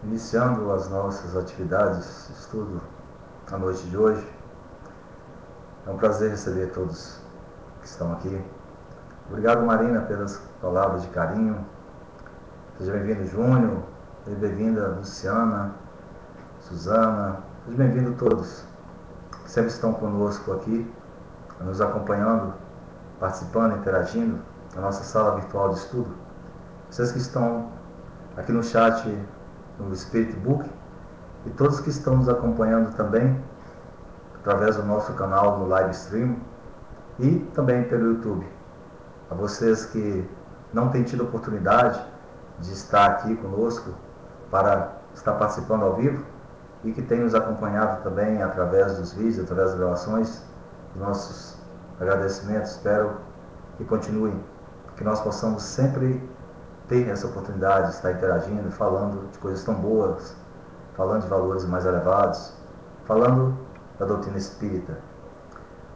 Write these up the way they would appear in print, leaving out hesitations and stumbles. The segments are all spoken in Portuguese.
Iniciando as nossas atividades de estudo na noite de hoje, é um prazer receber todos que estão aqui. Obrigado, Marina, pelas palavras de carinho. Seja bem-vindo, Júnior. Seja bem-vinda, Luciana, Suzana. Seja bem-vindo todos que sempre estão conosco aqui, nos acompanhando, participando, interagindo na nossa sala virtual de estudo. Vocês que estão aqui no chat, no Spirit Book, e todos que estão nos acompanhando também através do nosso canal no live stream e também pelo YouTube. A vocês que não têm tido oportunidade de estar aqui conosco para estar participando ao vivo e que têm nos acompanhado também através dos vídeos, através das gravações, nossos agradecimentos. Espero que continuem, que nós possamos sempre ter essa oportunidade de estar interagindo, falando de coisas tão boas, falando de valores mais elevados, falando da doutrina espírita.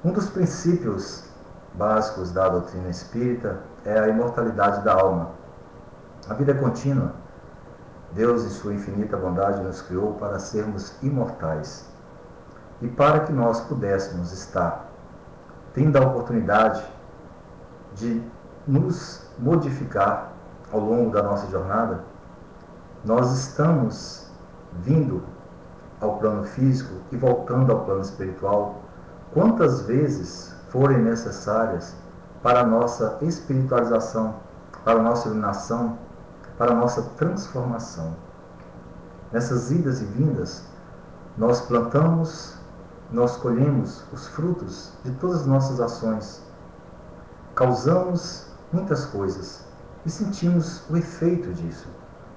Um dos princípios básicos da doutrina espírita é a imortalidade da alma. A vida é contínua. Deus, em sua infinita bondade, nos criou para sermos imortais. E para que nós pudéssemos estar tendo a oportunidade de nos modificar ao longo da nossa jornada, nós estamos vindo ao plano físico e voltando ao plano espiritual quantas vezes forem necessárias para a nossa espiritualização, para a nossa iluminação, para a nossa transformação. Nessas idas e vindas, nós plantamos, nós colhemos os frutos de todas as nossas ações, causamos muitas coisas e sentimos o efeito disso,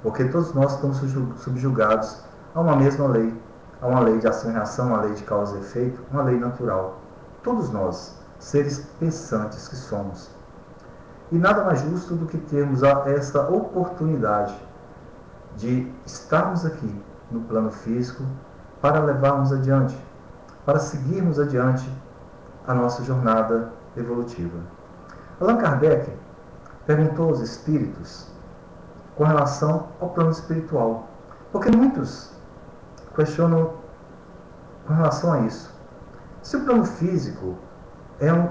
porque todos nós estamos subjugados a uma mesma lei, a uma lei de ação e reação, uma lei de causa e efeito, uma lei natural. Todos nós, seres pensantes que somos. E nada mais justo do que termos essa oportunidade de estarmos aqui no plano físico para levarmos adiante, para seguirmos adiante a nossa jornada evolutiva. Allan Kardec perguntou aos espíritos com relação ao plano espiritual, porque muitos questionam com relação a isso. Se o plano físico é a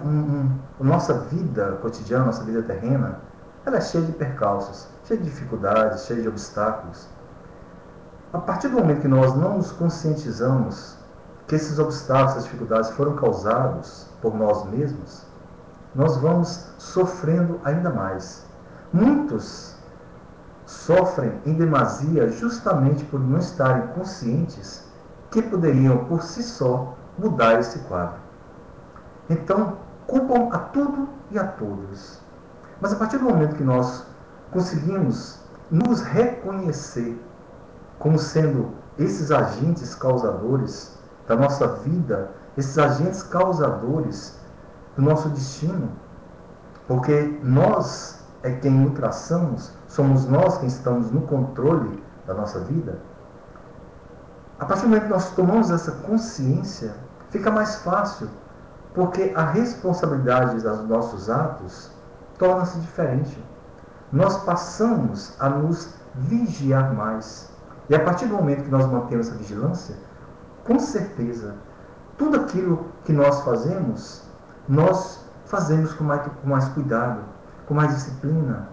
nossa vida cotidiana, nossa vida terrena, ela é cheia de percalços, cheia de dificuldades, cheia de obstáculos. A partir do momento que nós não nos conscientizamos que esses obstáculos, essas dificuldades foram causados por nós mesmos, nós vamos sofrendo ainda mais. Muitos sofrem em demasia justamente por não estarem conscientes que poderiam por si só mudar esse quadro. Então, culpam a tudo e a todos. Mas a partir do momento que nós conseguimos nos reconhecer como sendo esses agentes causadores da nossa vida, esses agentes causadores do nosso destino, porque nós é quem o traçamos, somos nós quem estamos no controle da nossa vida. A partir do momento que nós tomamos essa consciência, fica mais fácil, porque a responsabilidade dos nossos atos torna-se diferente. Nós passamos a nos vigiar mais. E a partir do momento que nós mantemos essa vigilância, com certeza, tudo aquilo que nós fazemos com mais cuidado, com mais disciplina,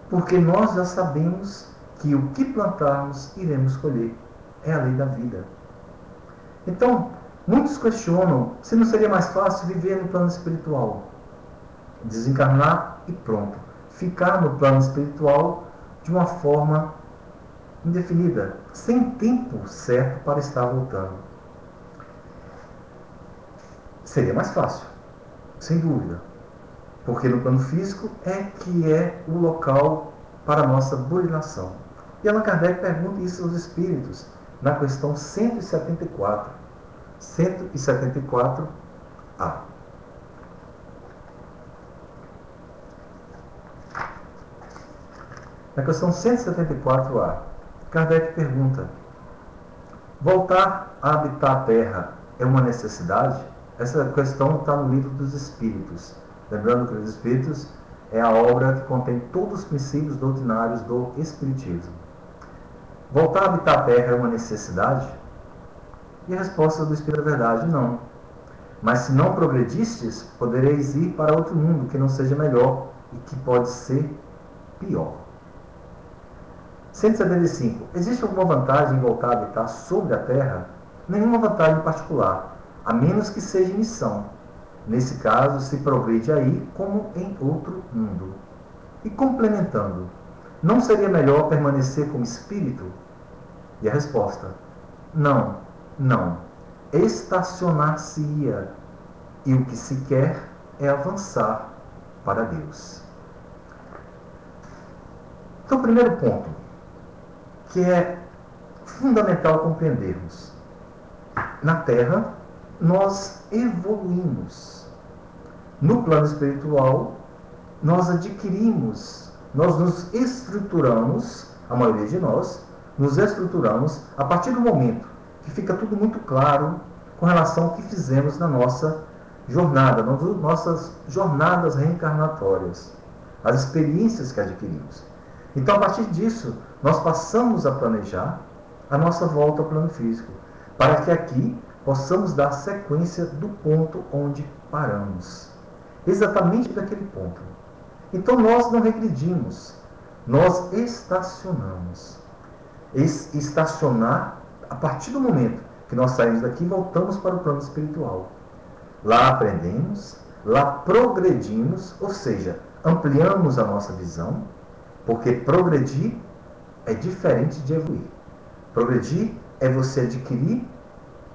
porque nós já sabemos que o que plantarmos, iremos colher. É a lei da vida. Então, muitos questionam se não seria mais fácil viver no plano espiritual. Desencarnar e pronto. Ficar no plano espiritual de uma forma indefinida, sem tempo certo para estar voltando. Seria mais fácil, sem dúvida. Porque no plano físico é que é o local para a nossa burilação. E Allan Kardec pergunta isso aos espíritos na questão 174. 174A. Na questão 174A, Kardec pergunta: voltar a habitar a Terra é uma necessidade? Essa questão está no Livro dos Espíritos. Lembrando que os Espíritos é a obra que contém todos os princípios doutrinários do Espiritismo. Voltar a habitar a terra é uma necessidade? E a resposta do Espírito da Verdade, não. Mas se não progredistes, podereis ir para outro mundo que não seja melhor e que pode ser pior. 175. Existe alguma vantagem em voltar a habitar sobre a terra? Nenhuma vantagem particular, a menos que seja missão. Nesse caso, se progride aí como em outro mundo. E complementando, não seria melhor permanecer como espírito? E a resposta, não, não. Estacionar-se-ia. E o que se quer é avançar para Deus. Então, o primeiro ponto, que é fundamental compreendermos. Na Terra, nós evoluímos. No plano espiritual, nós adquirimos, nós nos estruturamos, a maioria de nós, nos estruturamos a partir do momento que fica tudo muito claro com relação ao que fizemos na nossa jornada, nas nossas jornadas reencarnatórias, as experiências que adquirimos. Então, a partir disso, nós passamos a planejar a nossa volta ao plano físico, para que aqui possamos dar sequência do ponto onde paramos. Exatamente daquele ponto. Então, nós não regredimos, nós estacionamos. Estacionar, a partir do momento que nós saímos daqui, voltamos para o plano espiritual. Lá aprendemos, lá progredimos, ou seja, ampliamos a nossa visão, porque progredir é diferente de evoluir. Progredir é você adquirir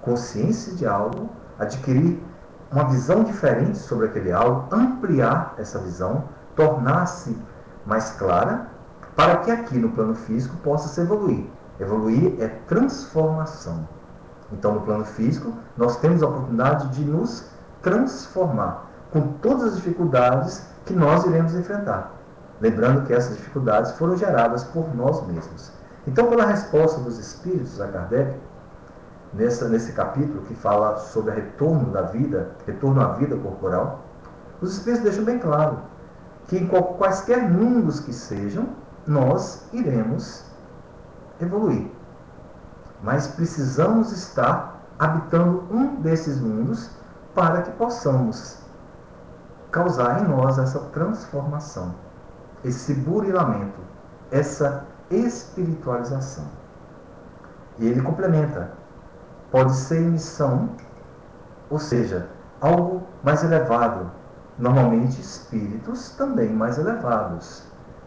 consciência de algo, adquirir uma visão diferente sobre aquele algo, ampliar essa visão, tornar-se mais clara, para que aqui no plano físico possa se evoluir. Evoluir é transformação. Então, no plano físico, nós temos a oportunidade de nos transformar com todas as dificuldades que nós iremos enfrentar. Lembrando que essas dificuldades foram geradas por nós mesmos. Então, pela resposta dos Espíritos a Kardec, nesse capítulo que fala sobre o retorno da vida, retorno à vida corporal, os Espíritos deixam bem claro que em quaisquer mundos que sejam, nós iremos evoluir. Mas precisamos estar habitando um desses mundos para que possamos causar em nós essa transformação, esse burilamento, essa espiritualização. E ele complementa. Pode ser missão, ou seja, algo mais elevado. Normalmente espíritos também mais elevados,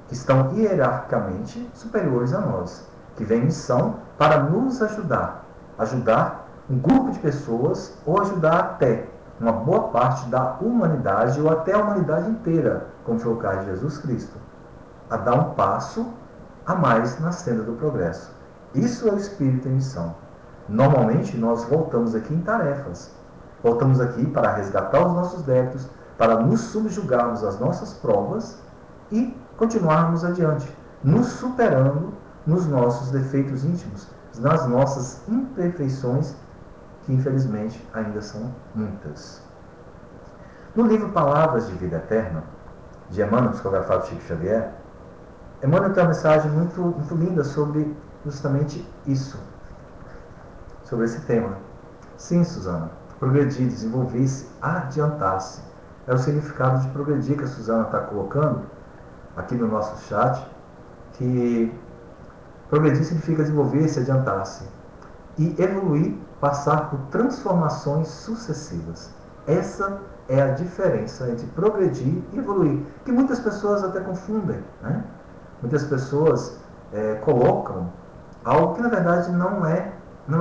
que estão hierarquicamente superiores a nós, que vem missão para nos ajudar um grupo de pessoas ou ajudar até uma boa parte da humanidade ou até a humanidade inteira, como foi o caso de Jesus Cristo, a dar um passo a mais na senda do progresso. Isso é o espírito em missão. Normalmente nós voltamos aqui em tarefas, voltamos aqui para resgatar os nossos débitos, para nos subjugarmos às nossas provas e continuarmos adiante, nos superando nos nossos defeitos íntimos, nas nossas imperfeições, que infelizmente ainda são muitas. No livro Palavras de Vida Eterna, de Emmanuel, psicografado Chico Xavier, Emmanuel tem uma mensagem muito linda sobre justamente isso, sobre esse tema. Sim, Suzana, progredir, desenvolver-se, adiantar-se. É o significado de progredir que a Suzana está colocando aqui no nosso chat, que progredir significa desenvolver-se, adiantar-se. E evoluir, passar por transformações sucessivas. Essa é a diferença entre progredir e evoluir, que muitas pessoas até confundem, né? Muitas pessoas colocam algo que na verdade não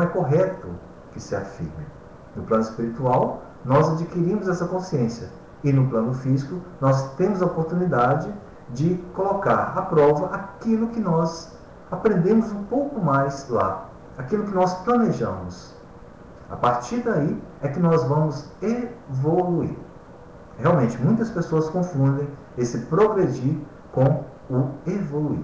é correto que se afirme. No plano espiritual, nós adquirimos essa consciência. E no plano físico, nós temos a oportunidade de colocar à prova aquilo que nós aprendemos um pouco mais lá, aquilo que nós planejamos. A partir daí é que nós vamos evoluir. Realmente, muitas pessoas confundem esse progredir com o evoluir.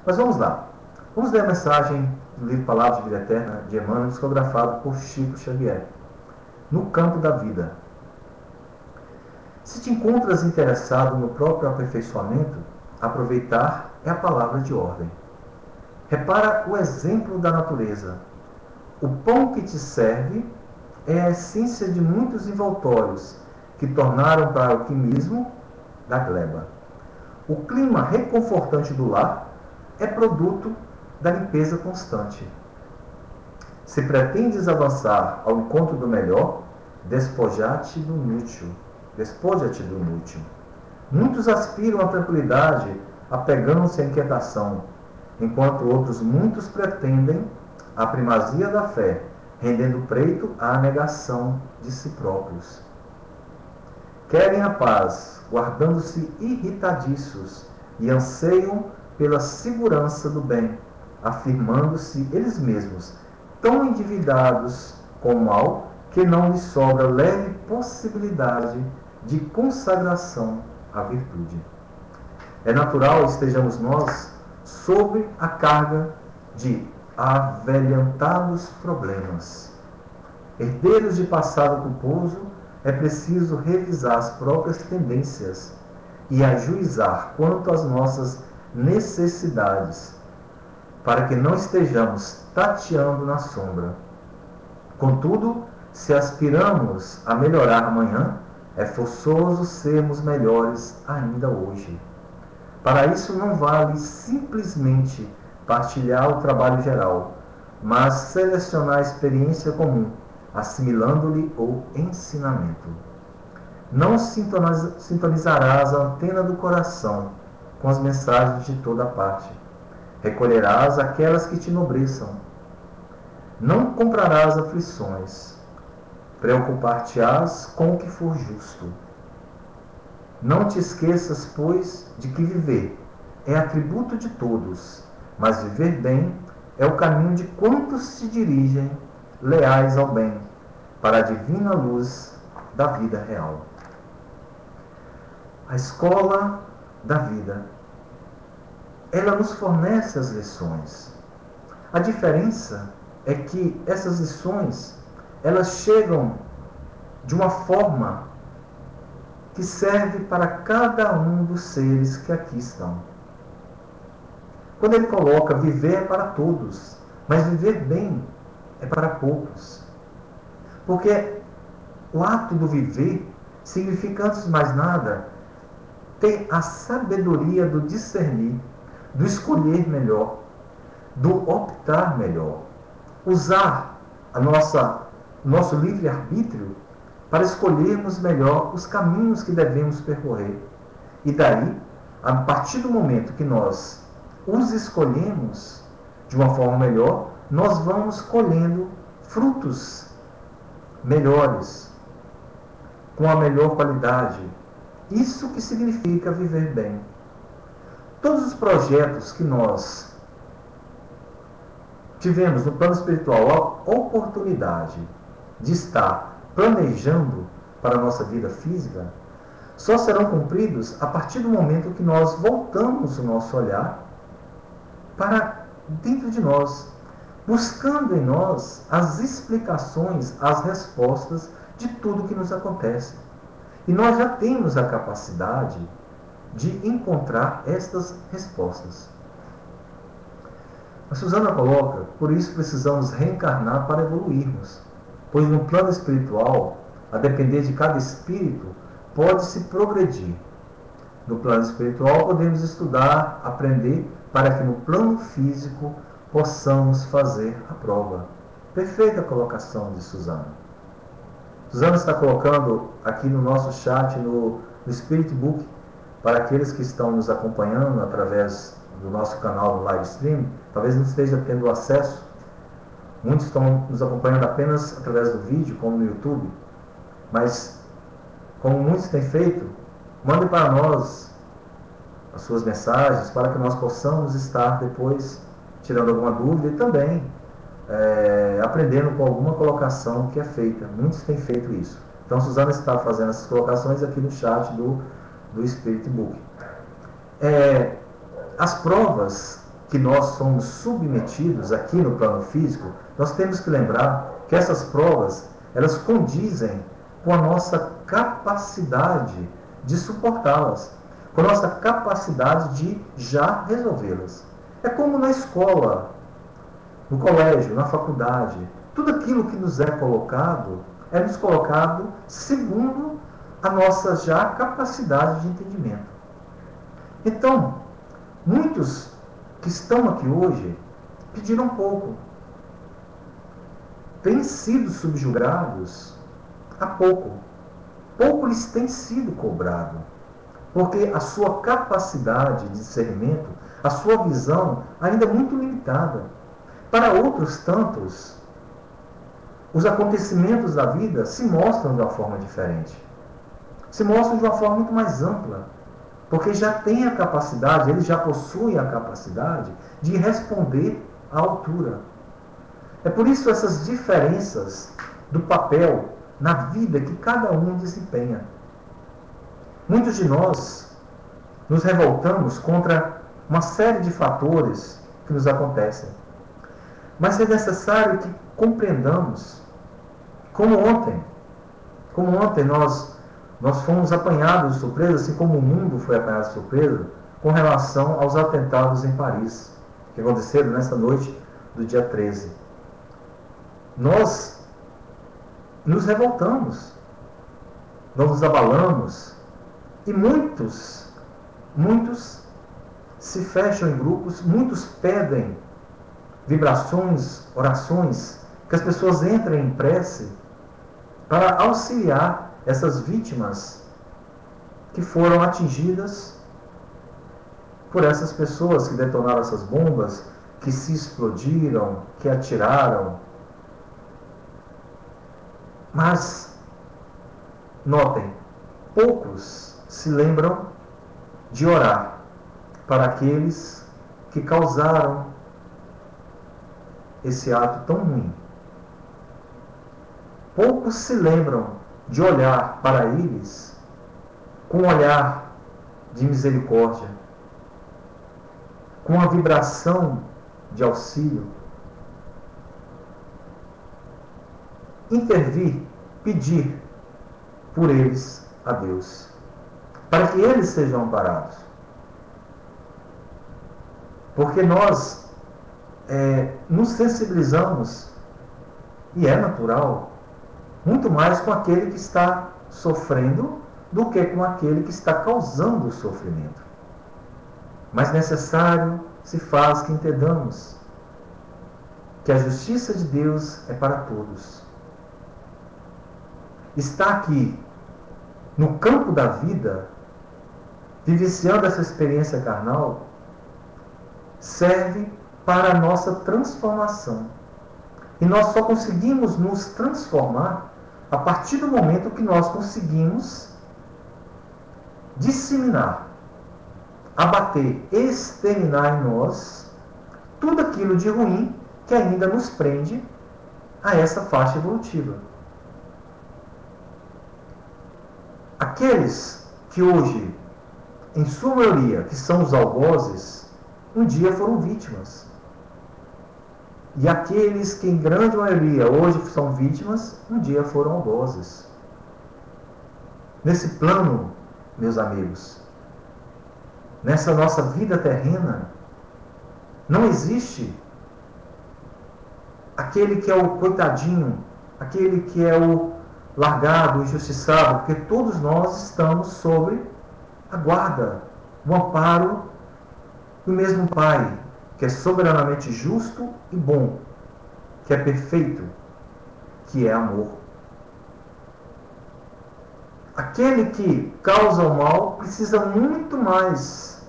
Mas vamos lá. Vamos ler a mensagem do livro Palavras de Vida Eterna, de Emmanuel, psicografado por Chico Xavier. No campo da vida. Se te encontras interessado no próprio aperfeiçoamento, aproveitar é a palavra de ordem. Repara o exemplo da natureza. O pão que te serve é a essência de muitos envoltórios que tornaram para o alquimismo da gleba. O clima reconfortante do lar é produto da limpeza constante. Se pretendes avançar ao encontro do melhor, despoja-te do inútil. Muitos aspiram à tranquilidade, apegando-se à inquietação, enquanto outros muitos pretendem a primazia da fé, rendendo preito à negação de si próprios. Querem a paz, guardando-se irritadiços, e anseiam pela segurança do bem, afirmando-se eles mesmos tão endividados com o mal que não lhes sobra leve possibilidade de consagração à virtude. É natural estejamos nós sob a carga de avelhantados problemas. Herdeiros de passado culposo, é preciso revisar as próprias tendências e ajuizar quanto às nossas necessidades, para que não estejamos tateando na sombra. Contudo, se aspiramos a melhorar amanhã, é forçoso sermos melhores ainda hoje. Para isso não vale simplesmente partilhar o trabalho geral, mas selecionar a experiência comum, assimilando-lhe o ensinamento. Não sintonizarás a antena do coração com as mensagens de toda parte. Recolherás aquelas que te enobreçam. Não comprarás aflições. Preocupar-te-ás com o que for justo. Não te esqueças, pois, de que viver é atributo de todos, mas viver bem é o caminho de quantos se dirigem leais ao bem, para a divina luz da vida real. A escola da vida, ela nos fornece as lições. A diferença é que essas lições, elas chegam de uma forma que serve para cada um dos seres que aqui estão. Quando ele coloca viver é para todos, mas viver bem é para poucos. Porque o ato do viver significa, antes de mais nada, ter a sabedoria do discernir, do escolher melhor, do optar melhor. Usar nosso livre-arbítrio para escolhermos melhor os caminhos que devemos percorrer. E daí, a partir do momento que nós os escolhemos de uma forma melhor, nós vamos colhendo frutos melhores, com a melhor qualidade. Isso que significa viver bem. Todos os projetos que nós tivemos no plano espiritual, a oportunidade de estar planejando para a nossa vida física, só serão cumpridos a partir do momento que nós voltamos o nosso olhar para dentro de nós, buscando em nós as explicações, as respostas de tudo que nos acontece. E nós já temos a capacidade de encontrar estas respostas. A Susana coloca, por isso precisamos reencarnar para evoluirmos, pois no plano espiritual, a depender de cada espírito, pode-se progredir. No plano espiritual podemos estudar, aprender, para que no plano físico possamos fazer a prova. Perfeita colocação de Susana. Susana está colocando aqui no nosso chat, no Spirit Book, para aqueles que estão nos acompanhando através do nosso canal no live stream, talvez não esteja tendo acesso. Muitos estão nos acompanhando apenas através do vídeo, como no YouTube. Mas, como muitos têm feito, mandem para nós as suas mensagens, para que nós possamos estar depois tirando alguma dúvida e também aprendendo com alguma colocação que é feita. Muitos têm feito isso. Então, Susana está fazendo essas colocações aqui no chat do Spirit Book. As provas que nós somos submetidos aqui no plano físico, nós temos que lembrar que essas provas, elas condizem com a nossa capacidade de suportá-las, com a nossa capacidade de já resolvê-las. É como na escola, no colégio, na faculdade. Tudo aquilo que nos é nos colocado segundo a nossa já capacidade de entendimento. Então, muitos que estão aqui hoje pediram pouco. Têm sido subjugados a pouco. Pouco lhes tem sido cobrado. Porque a sua capacidade de discernimento, a sua visão ainda é muito limitada. Para outros tantos, os acontecimentos da vida se mostram de uma forma diferente. Se mostram de uma forma muito mais ampla. Porque já tem a capacidade, eles já possuem a capacidade de responder à altura. É por isso essas diferenças do papel na vida que cada um desempenha. Muitos de nós nos revoltamos contra uma série de fatores que nos acontecem. Mas é necessário que compreendamos, como ontem nós fomos apanhados de surpresa, assim como o mundo foi apanhado de surpresa, com relação aos atentados em Paris, que aconteceram nessa noite do dia 13. Nós nos revoltamos, nós nos abalamos, e muitos se fecham em grupos, muitos pedem vibrações, orações, que as pessoas entrem em prece para auxiliar essas vítimas que foram atingidas por essas pessoas que detonaram essas bombas, que se explodiram, que atiraram. Mas, notem, poucos se lembram de orar para aqueles que causaram esse ato tão ruim. Poucos se lembram de olhar para eles com um olhar de misericórdia, com uma vibração de auxílio, intervir, pedir por eles a Deus, para que eles sejam amparados. Porque nós nos sensibilizamos, e é natural, muito mais com aquele que está sofrendo do que com aquele que está causando o sofrimento. Mas necessário se faz que entendamos que a justiça de Deus é para todos. Está aqui, no campo da vida, vivenciando essa experiência carnal, serve para a nossa transformação. E nós só conseguimos nos transformar a partir do momento que nós conseguimos disseminar, abater, exterminar em nós tudo aquilo de ruim que ainda nos prende a essa faixa evolutiva. Aqueles que hoje, em sua maioria, que são os algozes, um dia foram vítimas. E aqueles que, em grande maioria, hoje são vítimas, um dia foram algozes. Nesse plano, meus amigos, nessa nossa vida terrena, não existe aquele que é o coitadinho, aquele que é o largado, o injustiçado, porque todos nós estamos sobre a guarda, o amparo do mesmo Pai, que é soberanamente justo e bom, que é perfeito, que é amor. Aquele que causa o mal precisa muito mais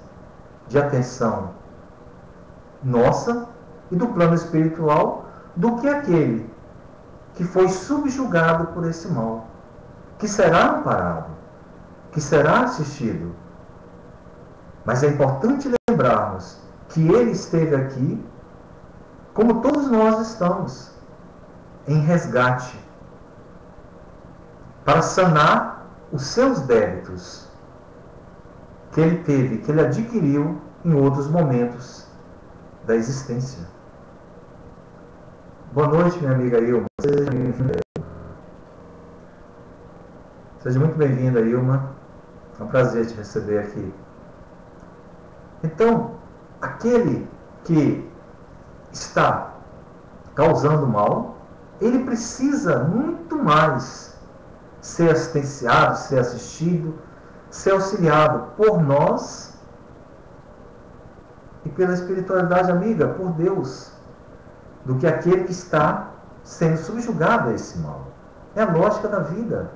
de atenção nossa e do plano espiritual do que aquele que foi subjugado por esse mal, que será amparado, que será assistido. Mas é importante lembrarmos que ele esteve aqui, como todos nós estamos, em resgate, para sanar os seus débitos que ele teve, que ele adquiriu em outros momentos da existência. Boa noite, minha amiga Ilma. Seja bem-vinda. Seja muito bem-vinda, Ilma. É um prazer te receber aqui. Então, aquele que está causando mal, ele precisa muito mais ser assistenciado, ser assistido, ser auxiliado por nós e pela espiritualidade amiga, por Deus, do que aquele que está sendo subjugado a esse mal. É a lógica da vida.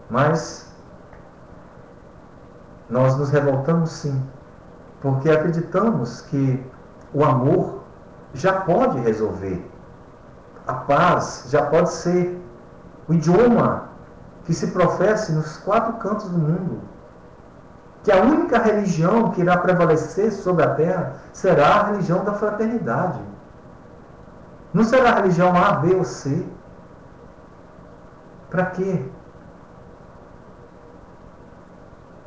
Mas nós nos revoltamos sim, porque acreditamos que o amor já pode resolver. A paz já pode ser o idioma que se professe nos 4 cantos do mundo. Que a única religião que irá prevalecer sobre a terra será a religião da fraternidade. Não será a religião A, B ou C. Para quê?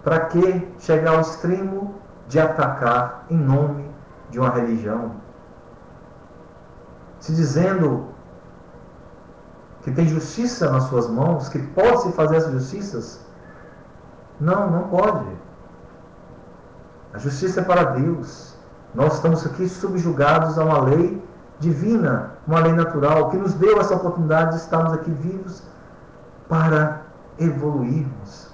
Para que chegar ao extremo de atacar em nome de uma religião? Se dizendo que tem justiça nas suas mãos, que pode se fazer as justiças? Não, não pode. A justiça é para Deus. Nós estamos aqui subjugados a uma lei divina, uma lei natural, que nos deu essa oportunidade de estarmos aqui vivos para evoluirmos.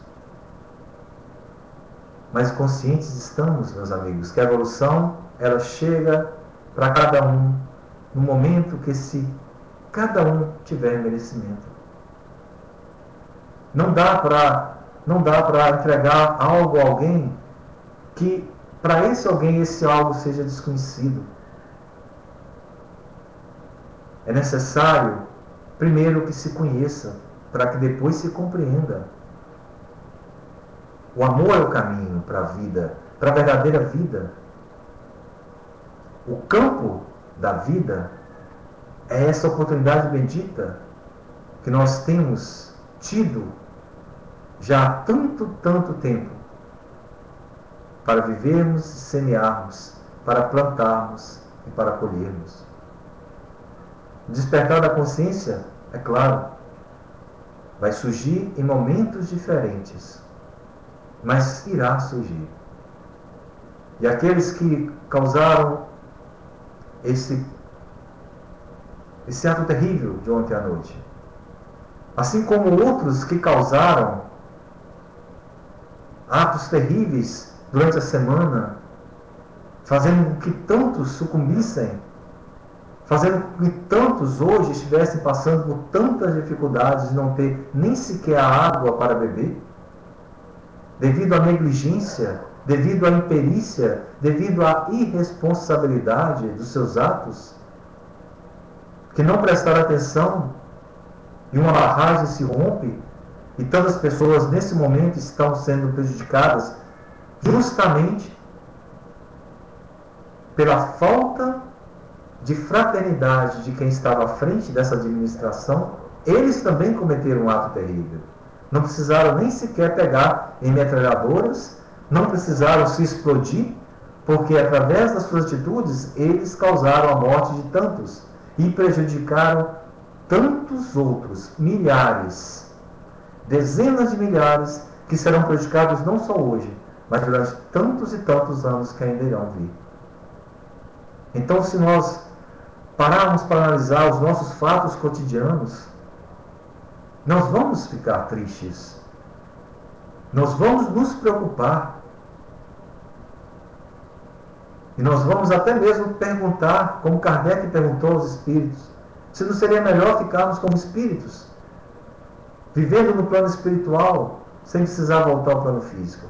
Mas conscientes estamos, meus amigos, que a evolução, ela chega para cada um no momento que cada um tiver merecimento. Não dá para entregar algo a alguém que para esse alguém esse algo seja desconhecido. É necessário primeiro que se conheça, para que depois se compreenda. O amor é o caminho para a vida, para a verdadeira vida. O campo da vida é essa oportunidade bendita que nós temos tido já há tanto tempo para vivermos e semearmos, para plantarmos e para colhermos. O despertar da consciência, é claro, vai surgir em momentos diferentes, mas irá surgir. E aqueles que causaram esse ato terrível de ontem à noite, assim como outros que causaram atos terríveis durante a semana, fazendo com que tantos sucumbissem, fazendo com que tantos hoje estivessem passando por tantas dificuldades de não ter nem sequer a água para beber, devido à negligência, devido à imperícia, devido à irresponsabilidade dos seus atos, que não prestaram atenção e uma barragem se rompe e tantas pessoas nesse momento estão sendo prejudicadas justamente pela falta de fraternidade de quem estava à frente dessa administração. Eles também cometeram um ato terrível. Não precisaram nem sequer pegar em metralhadoras, não precisaram se explodir, porque através das suas atitudes eles causaram a morte de tantos e prejudicaram tantos outros, milhares, dezenas de milhares, que serão prejudicados não só hoje, mas durante tantos e tantos anos que ainda irão vir. Então, se nós pararmos para analisar os nossos fatos cotidianos, nós vamos ficar tristes, nós vamos nos preocupar, e nós vamos até mesmo perguntar, como Kardec perguntou aos espíritos, se não seria melhor ficarmos como espíritos, vivendo no plano espiritual, sem precisar voltar ao plano físico.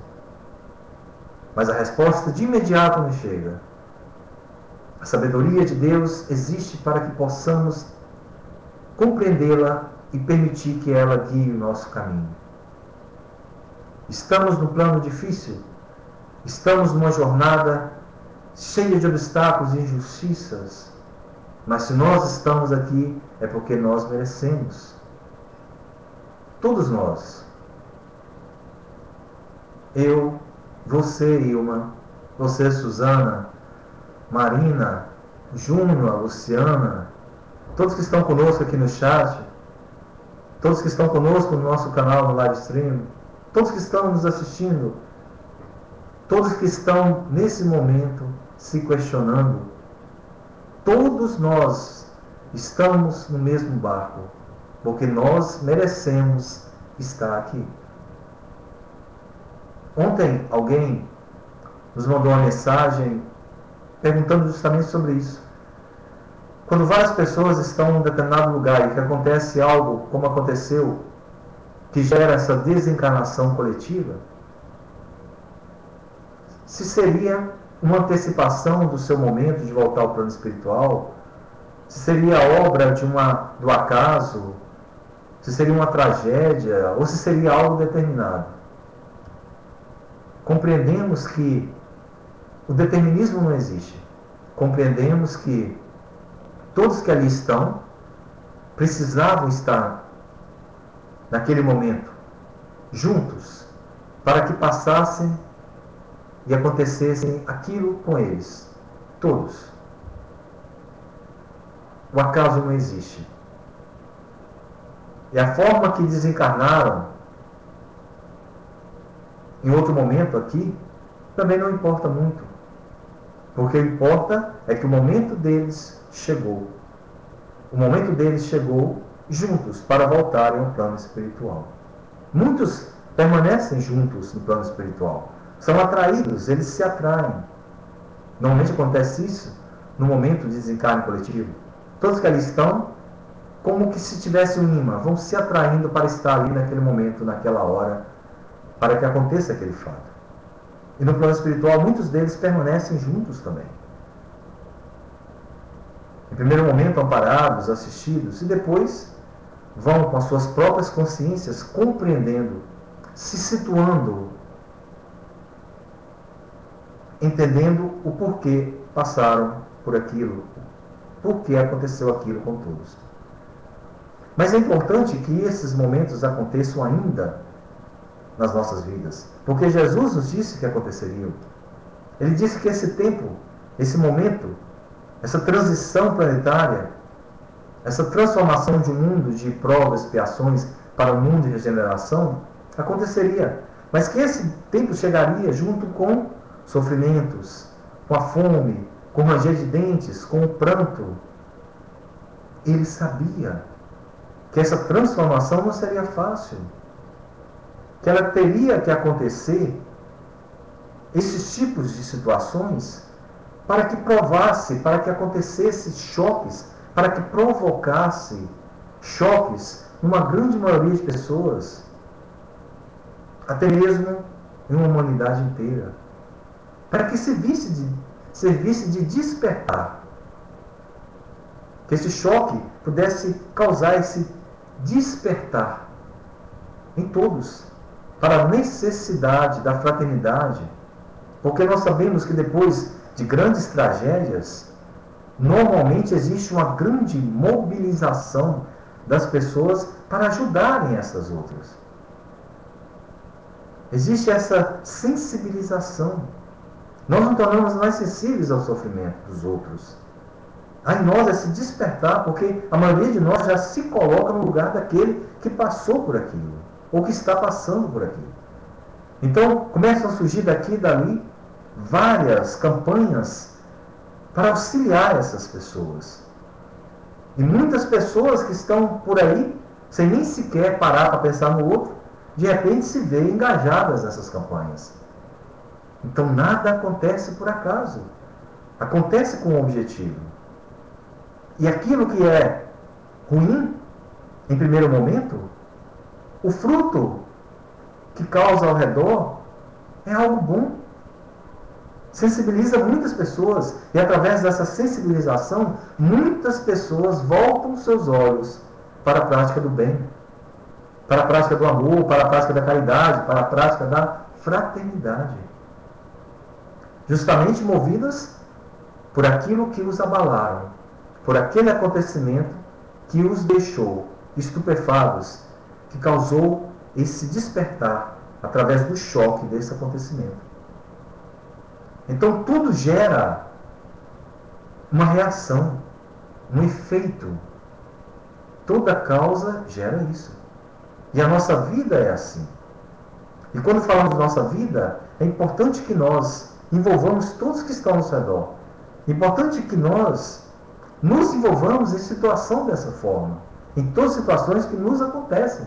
Mas a resposta de imediato nos chega. A sabedoria de Deus existe para que possamos compreendê-la e permitir que ela guie o nosso caminho. Estamos no plano difícil, estamos numa jornada cheia de obstáculos e injustiças, mas se nós estamos aqui é porque nós merecemos. Todos nós. Eu, você, Ilma, você, Suzana, Marina, Júnior, Luciana, todos que estão conosco aqui no chat, todos que estão conosco no nosso canal no live stream, todos que estão nos assistindo todos que estão nesse momento se questionando, todos nós estamos no mesmo barco, porque nós merecemos estar aqui. Ontem alguém nos mandou uma mensagem perguntando justamente sobre isso. Quando várias pessoas estão em um determinado lugar e que acontece algo como aconteceu, que gera essa desencarnação coletiva, se seria uma antecipação do seu momento de voltar ao plano espiritual, se seria obra do acaso, se seria uma tragédia, ou se seria algo determinado. Compreendemos que o determinismo não existe. Compreendemos que todos que ali estão precisavam estar naquele momento juntos para que passassem e acontecessem aquilo com eles, todos. O acaso não existe. E a forma que desencarnaram em outro momento aqui também não importa muito. Porque o que importa é que o momento deles chegou. O momento deles chegou juntos para voltarem ao plano espiritual. Muitos permanecem juntos no plano espiritual. São atraídos, eles se atraem. Normalmente acontece isso no momento de desencarne coletivo. Todos que ali estão, como que se tivesse um imã, vão se atraindo para estar ali naquele momento, naquela hora, para que aconteça aquele fato. E no plano espiritual, muitos deles permanecem juntos também. Em primeiro momento, amparados, assistidos, e depois vão com as suas próprias consciências compreendendo, se situando, entendendo o porquê passaram por aquilo, por que aconteceu aquilo com todos. Mas é importante que esses momentos aconteçam ainda nas nossas vidas, porque Jesus nos disse que aconteceriam. Ele disse que esse tempo, esse momento, essa transição planetária, essa transformação de um mundo de provas, expiações para um mundo de regeneração, aconteceria. Mas que esse tempo chegaria junto com sofrimentos, com a fome, com o ranger de dentes, com o pranto. Ele sabia que essa transformação não seria fácil, que ela teria que acontecer, esses tipos de situações, para que provasse, para que acontecesse choques, para que provocasse choques numa grande maioria de pessoas, até mesmo em uma humanidade inteira, para que servisse de despertar, que esse choque pudesse causar esse despertar em todos, para a necessidade da fraternidade, porque nós sabemos que depois de grandes tragédias, normalmente existe uma grande mobilização das pessoas para ajudarem essas outras. Existe essa sensibilização. Nós nos tornamos mais sensíveis ao sofrimento dos outros. Há em nós esse despertar, porque a maioria de nós já se coloca no lugar daquele que passou por aquilo, ou que está passando por aquilo. Então, começam a surgir daqui e dali várias campanhas para auxiliar essas pessoas. E muitas pessoas que estão por aí, sem nem sequer parar para pensar no outro, de repente se veem engajadas nessas campanhas. Então nada acontece por acaso. Acontece com um objetivo. E aquilo que é ruim, em primeiro momento, o fruto que causa ao redor é algo bom. Sensibiliza muitas pessoas. E através dessa sensibilização, muitas pessoas voltam seus olhos para a prática do bem, para a prática do amor, para a prática da caridade, para a prática da fraternidade. Justamente movidas por aquilo que os abalaram, por aquele acontecimento que os deixou estupefados, que causou esse despertar através do choque desse acontecimento. Então tudo gera uma reação, um efeito. Toda causa gera isso. E a nossa vida é assim. E quando falamos de nossa vida, é importante que nós envolvamos todos que estão ao nosso redor. É importante que nós nos envolvamos em situação dessa forma, em todas as situações que nos acontecem.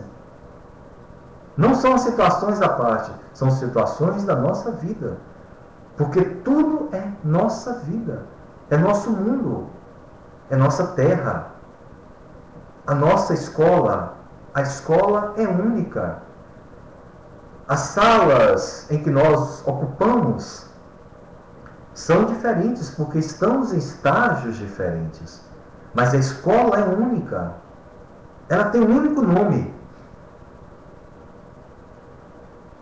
Não são situações à parte, são situações da nossa vida. Porque tudo é nossa vida, é nosso mundo, é nossa terra, a nossa escola. A escola é única. As salas em que nós ocupamos são diferentes porque estamos em estágios diferentes. Mas a escola é única. Ela tem um único nome.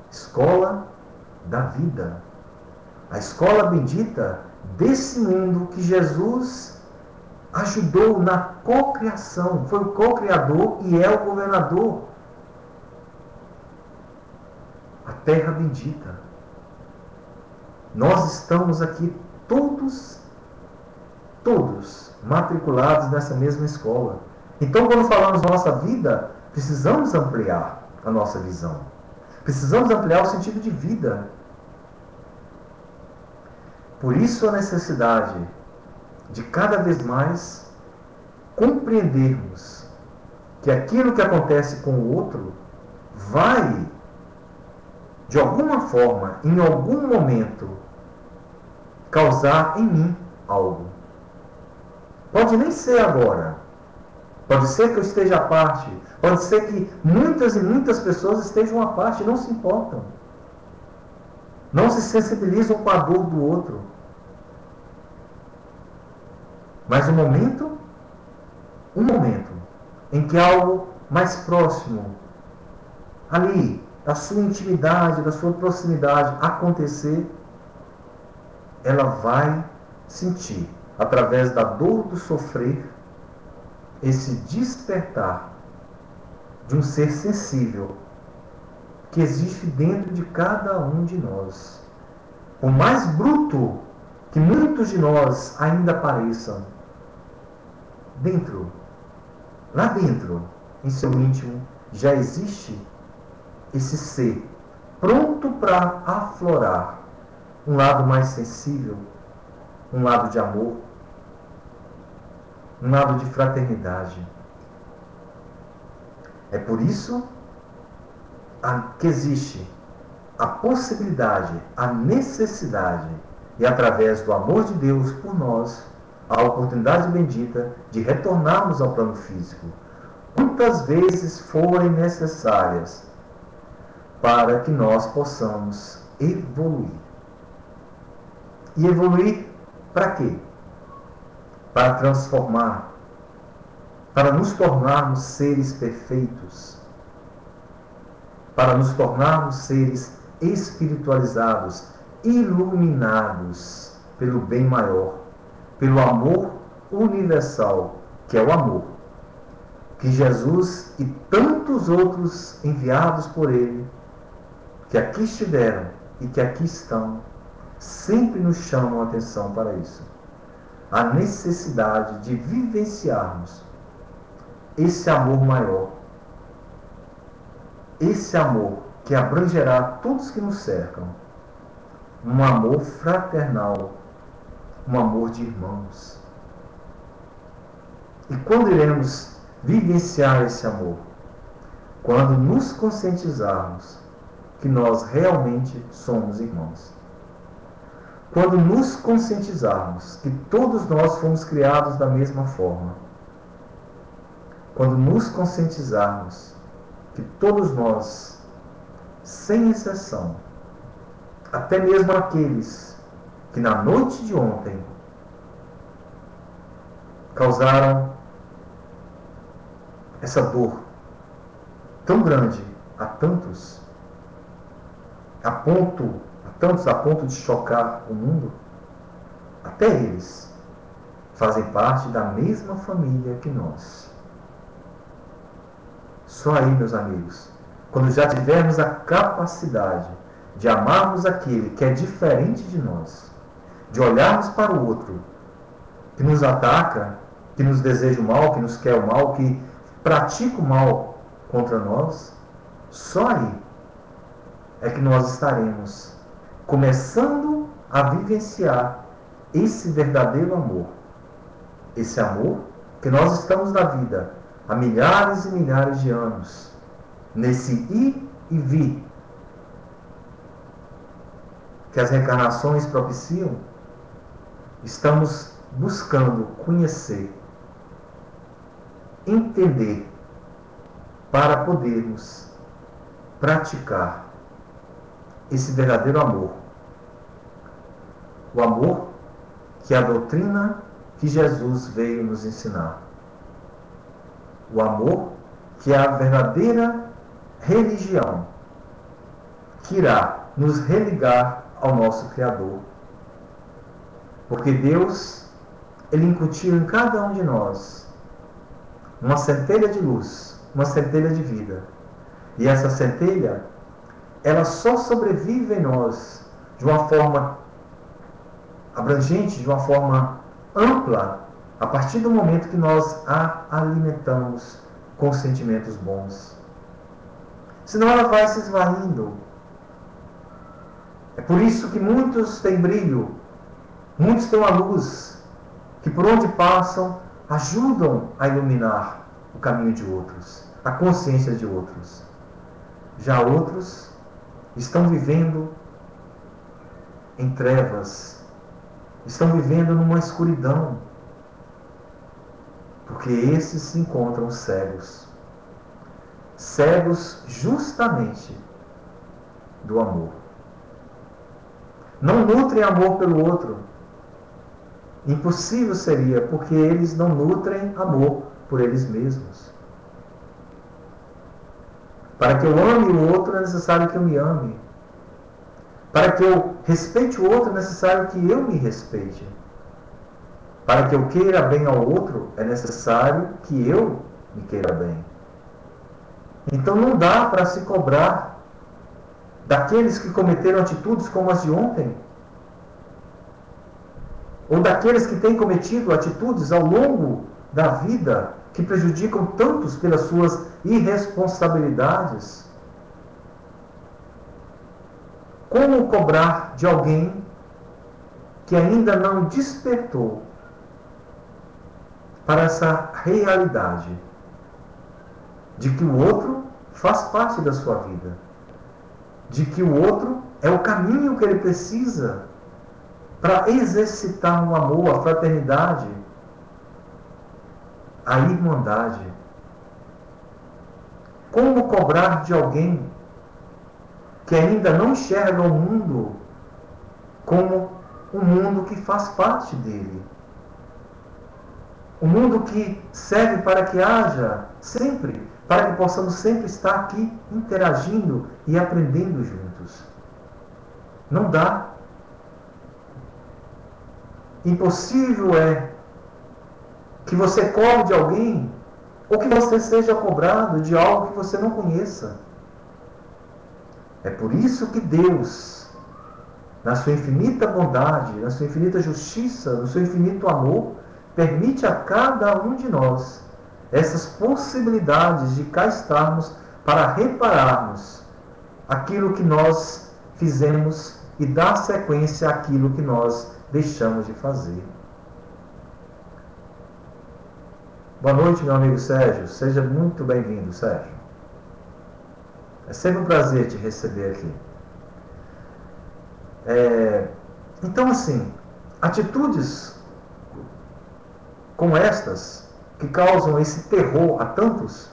Escola da vida. A escola bendita desse mundo que Jesus ajudou na cocriação. Foi o co-criador e é o governador. A terra bendita. Nós estamos aqui todos matriculados nessa mesma escola. Então, quando falamos nossa vida, precisamos ampliar a nossa visão. Precisamos ampliar o sentido de vida. Por isso a necessidade de cada vez mais compreendermos que aquilo que acontece com o outro vai, de alguma forma, em algum momento, causar em mim algo. Pode nem ser agora. Pode ser que eu esteja à parte. Pode ser que muitas e muitas pessoas estejam à parte e não se importam. Não se sensibilizam com a dor do outro. Mas um momento em que algo mais próximo, ali, da sua intimidade, da sua proximidade acontecer, ela vai sentir, através da dor do sofrer, esse despertar de um ser sensível que existe dentro de cada um de nós. Por mais bruto que muitos de nós ainda pareçam, lá dentro, em seu íntimo, já existe esse ser pronto para aflorar um lado mais sensível, um lado de amor, um lado de fraternidade. É por isso que existe a possibilidade, a necessidade, e através do amor de Deus por nós, a oportunidade bendita de retornarmos ao plano físico, quantas vezes forem necessárias, para que nós possamos evoluir. E evoluir para quê? Para transformar, para nos tornarmos seres perfeitos, para nos tornarmos seres espiritualizados, iluminados pelo bem maior, pelo amor universal, que é o amor que Jesus e tantos outros enviados por Ele, que aqui estiveram e que aqui estão, sempre nos chamam a atenção para isso. A necessidade de vivenciarmos esse amor maior, esse amor que abrangerá todos que nos cercam, um amor fraternal, um amor de irmãos. E quando iremos vivenciar esse amor? Quando nos conscientizarmos que nós realmente somos irmãos. Quando nos conscientizarmos que todos nós fomos criados da mesma forma. Quando nos conscientizarmos que todos nós, sem exceção, até mesmo aqueles que na noite de ontem causaram essa dor tão grande a tantos, a ponto de chocar o mundo, até eles fazem parte da mesma família que nós. Só aí, meus amigos, quando já tivermos a capacidade de amarmos aquele que é diferente de nós, de olharmos para o outro, que nos ataca, que nos deseja o mal, que nos quer o mal, que pratica o mal contra nós, só aí é que nós estaremos começando a vivenciar esse verdadeiro amor. Esse amor que nós estamos na vida há milhares e milhares de anos, nesse ir e vir que as reencarnações propiciam, estamos buscando conhecer, entender, para podermos praticar esse verdadeiro amor. O amor que a doutrina que Jesus veio nos ensinar. O amor que é a verdadeira religião que irá nos religar ao nosso Criador. Porque Deus, Ele incutiu em cada um de nós uma centelha de luz, uma centelha de vida. E essa centelha, ela só sobrevive em nós de uma forma abrangente, de uma forma ampla, a partir do momento que nós a alimentamos com sentimentos bons. Senão ela vai se esvaindo. É por isso que muitos têm brilho, muitos têm uma luz, que por onde passam ajudam a iluminar o caminho de outros, a consciência de outros. Já outros estão vivendo em trevas, estão vivendo numa escuridão, porque esses se encontram cegos. Cegos justamente do amor. Não nutrem amor pelo outro. Impossível seria, porque eles não nutrem amor por eles mesmos. Para que eu ame o outro, é necessário que eu me ame. Para que eu respeite o outro, é necessário que eu me respeite. Para que eu queira bem ao outro, é necessário que eu me queira bem. Então não dá para se cobrar daqueles que cometeram atitudes como as de ontem, ou daqueles que têm cometido atitudes ao longo da vida que prejudicam tantos pelas suas irresponsabilidades. Como cobrar de alguém que ainda não despertou para essa realidade de que o outro faz parte da sua vida, de que o outro é o caminho que ele precisa para exercitar o amor, a fraternidade, a irmandade. Como cobrar de alguém que ainda não enxerga o mundo como um mundo que faz parte dele? Um mundo que serve para que haja sempre, para que possamos sempre estar aqui interagindo e aprendendo juntos. Não dá. Impossível é que você cobre de alguém ou que você seja cobrado de algo que você não conheça. É por isso que Deus, na sua infinita bondade, na sua infinita justiça, no seu infinito amor, permite a cada um de nós essas possibilidades de cá estarmos para repararmos aquilo que nós fizemos e dar sequência àquilo que nós deixamos de fazer. Boa noite, meu amigo Sérgio. Seja muito bem-vindo, Sérgio. É sempre um prazer te receber aqui. Então, assim, atitudes como estas, que causam esse terror a tantos,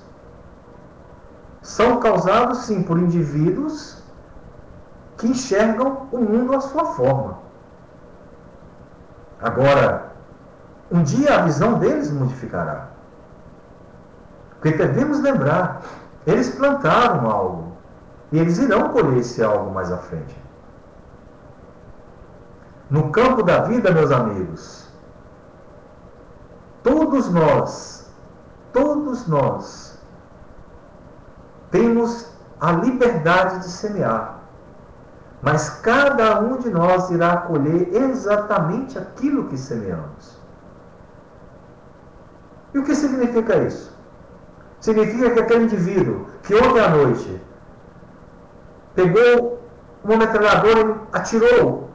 são causados, sim, por indivíduos que enxergam o mundo à sua forma. Agora, um dia a visão deles modificará. Porque devemos lembrar, eles plantaram algo, e eles irão colher esse algo mais à frente. No campo da vida, meus amigos, todos nós temos a liberdade de semear, mas cada um de nós irá colher exatamente aquilo que semeamos. E o que significa isso? Significa que aquele indivíduo que ontem à noite pegou uma metralhadora ele atirou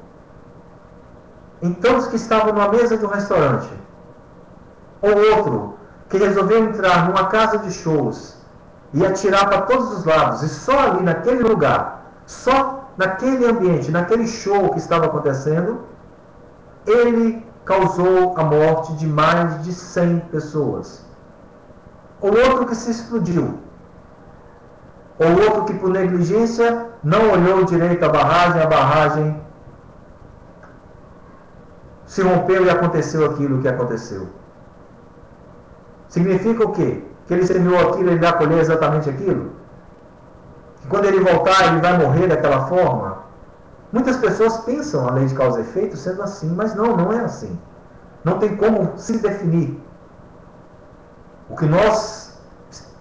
em todos que estavam numa mesa de um restaurante. Ou outro que resolveu entrar numa casa de shows e atirar para todos os lados, e só ali naquele lugar, só naquele ambiente, naquele show que estava acontecendo, ele causou a morte de mais de 100 pessoas. Ou outro que se explodiu. Ou outro que por negligência não olhou direito a barragem se rompeu e aconteceu aquilo que aconteceu. Significa o quê? Que ele semeou aquilo, ele vai colher exatamente aquilo? Que quando ele voltar, ele vai morrer daquela forma? Muitas pessoas pensam a lei de causa e efeito sendo assim, mas não é assim. Não tem como se definir. O que nós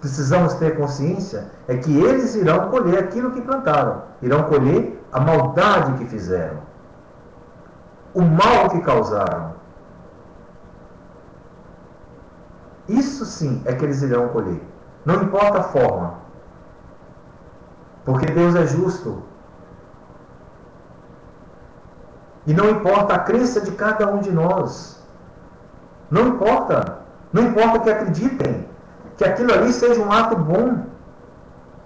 precisamos ter consciência é que eles irão colher aquilo que plantaram. Irão colher a maldade que fizeram. O mal que causaram. Isso sim é que eles irão colher. Não importa a forma. Porque Deus é justo. E não importa a crença de cada um de nós. Não importa. Não importa que acreditem que aquilo ali seja um ato bom.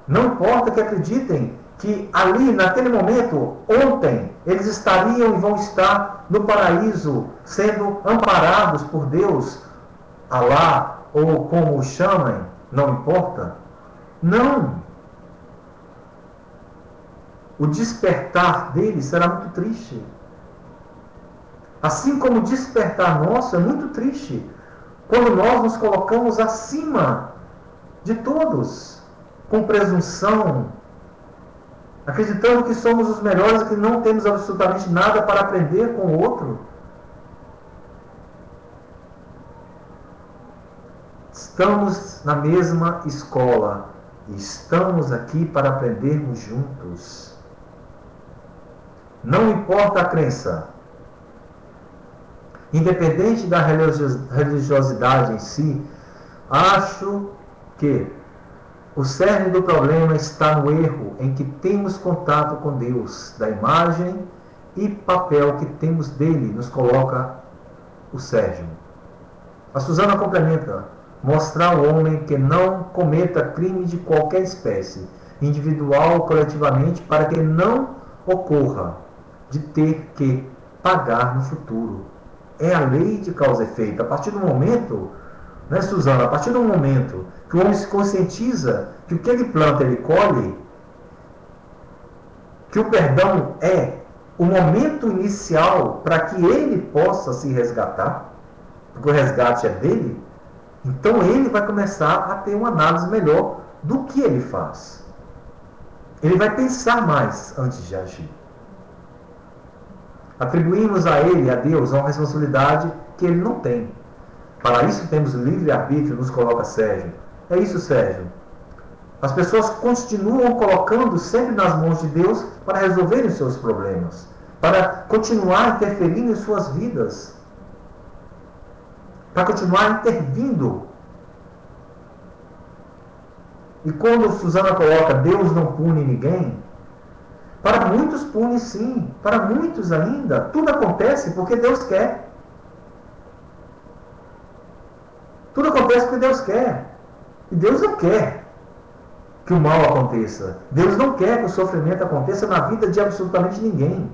Não importa que acreditem que ali, naquele momento, ontem, eles estariam e vão estar no paraíso, sendo amparados por Deus, Alá, ou como o chamem, não importa. Não. O despertar deles será muito triste. Assim como o despertar nosso é muito triste, quando nós nos colocamos acima de todos, com presunção, acreditando que somos os melhores e que não temos absolutamente nada para aprender com o outro. Estamos na mesma escola e estamos aqui para aprendermos juntos. Não importa a crença. Independente da religiosidade em si, acho que o cerne do problema está no erro em que temos contato com Deus, da imagem e papel que temos dele, nos coloca o Sérgio. A Suzana complementa: mostrar ao homem que não cometa crime de qualquer espécie, individual ou coletivamente, para que não ocorra de ter que pagar no futuro. É a lei de causa e efeito. A partir do momento, né, Suzana, a partir do momento que o homem se conscientiza que o que ele planta, ele colhe, que o perdão é o momento inicial para que ele possa se resgatar, porque o resgate é dele, então ele vai começar a ter uma análise melhor do que ele faz. Ele vai pensar mais antes de agir. Atribuímos a ele, a Deus, uma responsabilidade que ele não tem. Para isso temos livre-arbítrio, nos coloca Sérgio. É isso, Sérgio. As pessoas continuam colocando sempre nas mãos de Deus para resolverem os seus problemas, para continuar interferindo em suas vidas, para continuar intervindo. E quando Suzana coloca Deus não pune ninguém, para muitos pune sim, para muitos ainda. Tudo acontece porque Deus quer. Tudo acontece porque Deus quer. E Deus não quer que o mal aconteça. Deus não quer que o sofrimento aconteça na vida de absolutamente ninguém.